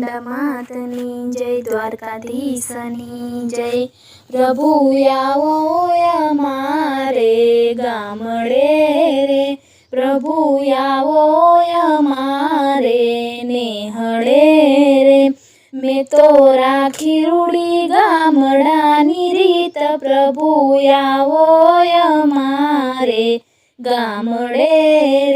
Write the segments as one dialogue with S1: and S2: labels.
S1: ચામુંડા માતની જય, દ્વારકાધીશની જય। પ્રભુ આવો અમારે ગામડે રે, પ્રભુ આવો અમારે નેહળે રે। મેં તો રાખી રૂડી ગામડાની રીત, પ્રભુ આવો અમારે ગામડે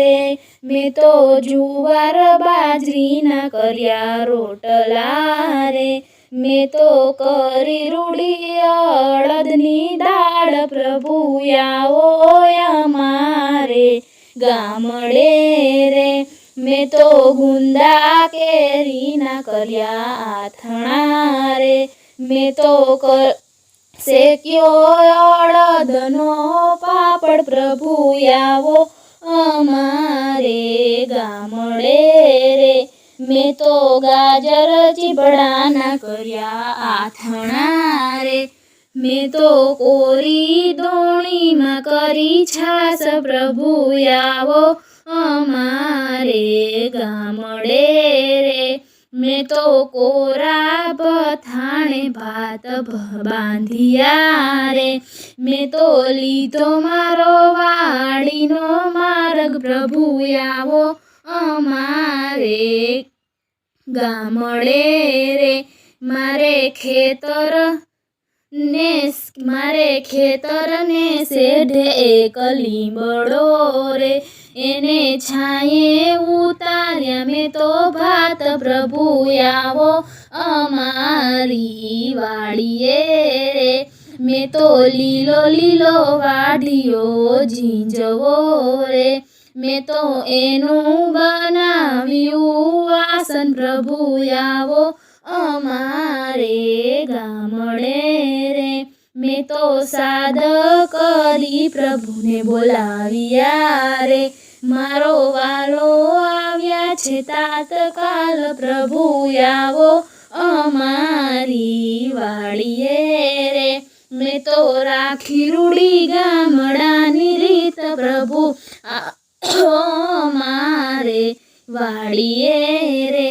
S1: રે। મેં તો જુવાર બાજરીના કર્યા રોટલા રે, મેં તો કરી રૂડી અડદની દાળ, પ્રભુ આવો અમારે ગામડે રે। મેં તો ગુંદા કેરીના કર્યા આથણા રે, મેં તો શેક્યો અડદનો પાપડ, પ્રભુ આવો અમારે ગામડે રે। મેં તો ગાજર ચીબડાના કર્યા આથણા રે, મેં તો કોરી દોણીમાં કરી છાસ, પ્રભુ આવો અમારે ગામડે રે। મેં તો કોરા બથાણે ભાત બાંધ્યા રે, મેં તો લીધો મારો વાડીનો માર્ગ, પ્રભુ આવો અમારે ગામડે રે। મારે ખેતર ને શેઢે એક લીમડો રે, એને છાંયે ઉતાર્યા મેં તો ભાત, પ્રભુ આવો અમારી વાડીએ રે। મેં તો લીલો લીલો વાઢિયો ઝીંઝવો રે, મેં તો એનું બનાવ્યું વાસણ, પ્રભુ આવો અમારે ગામડે રે। મેં તો સાદ કરી પ્રભુને બોલાવ્યા રે, મારો વાલો આવ્યા છે તાત્કાલ, પ્રભુ આવો અમારી વાડીએ રે। મેં તો રાખી રૂડી ગામડાની રીત, પ્રભુ અમારે વાડીએ રે।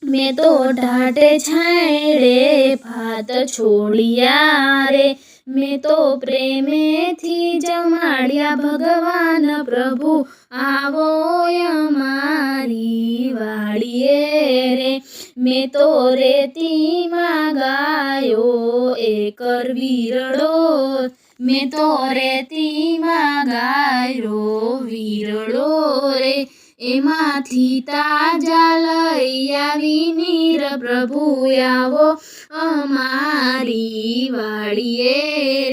S1: મેં તો ઢાઢે છાંયડે ભાત છોડ્યા રે, મેં તો પ્રેમેથી જમાડ્યા ભગવાન, પ્રભુ આવો અમારી વાડીએ રે। મેં તો રેતીમાં ગાયો એકર વીરડો, મેં તો રેતીમાં ગાયો વીરડો રે, એમાંથી તાજા લઈ આવી નીર, પ્રભુ આવો અમારી વાડીએ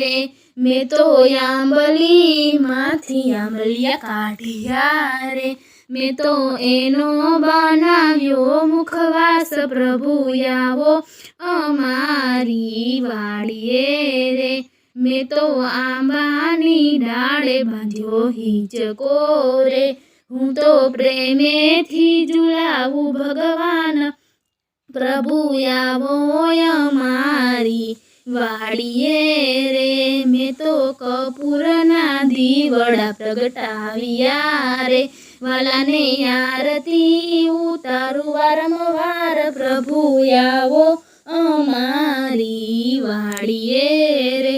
S1: રે। મેં તો આંબલીમાંથી આંબલિયા કાઢ્યા રે, મેં તો એનો બનાવ્યો મુખવાસ, પ્રભુ આવો અમારી વાડીએ રે। મેં તો આંબાની ડાળે બાંધ્યો હિંચકો રે, હું તો પ્રેમેથી ઝુલાવું ભગવાન, પ્રભુ આવો અમારી વાડીએ રે। મેં તો કપૂરના દીવડા પ્રગટાવ્યા રે, વાલાને આરતી ઉતારું વારંવાર, પ્રભુ આવો અમારી વાડીએ રે।